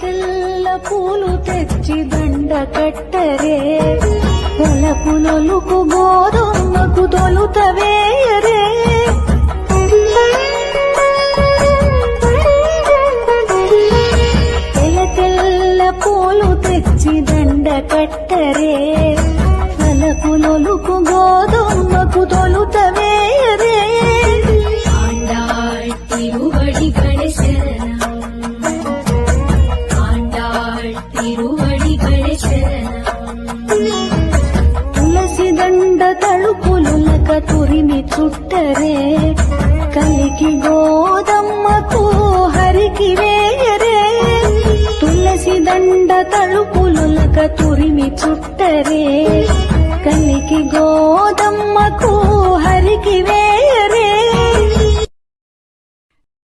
తెల్ల పూలు తెచ్చి దండ కట్టరే వలపు నొలుకు గోధుమకు తొలుతవేయరే తెల్ల పూలు తెచ్చి దండ కట్టరే వలపు నొలుకు గోధుమకు తొలుతవేయరే ஆண்டாள் திருவடிகளே சரணம் ஆண்டாள் திருவடிகளே சரணம் తులసి దండ తలుపులులక తురిమి చుట్టరే కలికి గోదమ్మకు హరికి వేయరే తులసి దండ తలుపులులక తురిమి చుట్టరే కలికి గోదమ్మకు హరికి వేయరే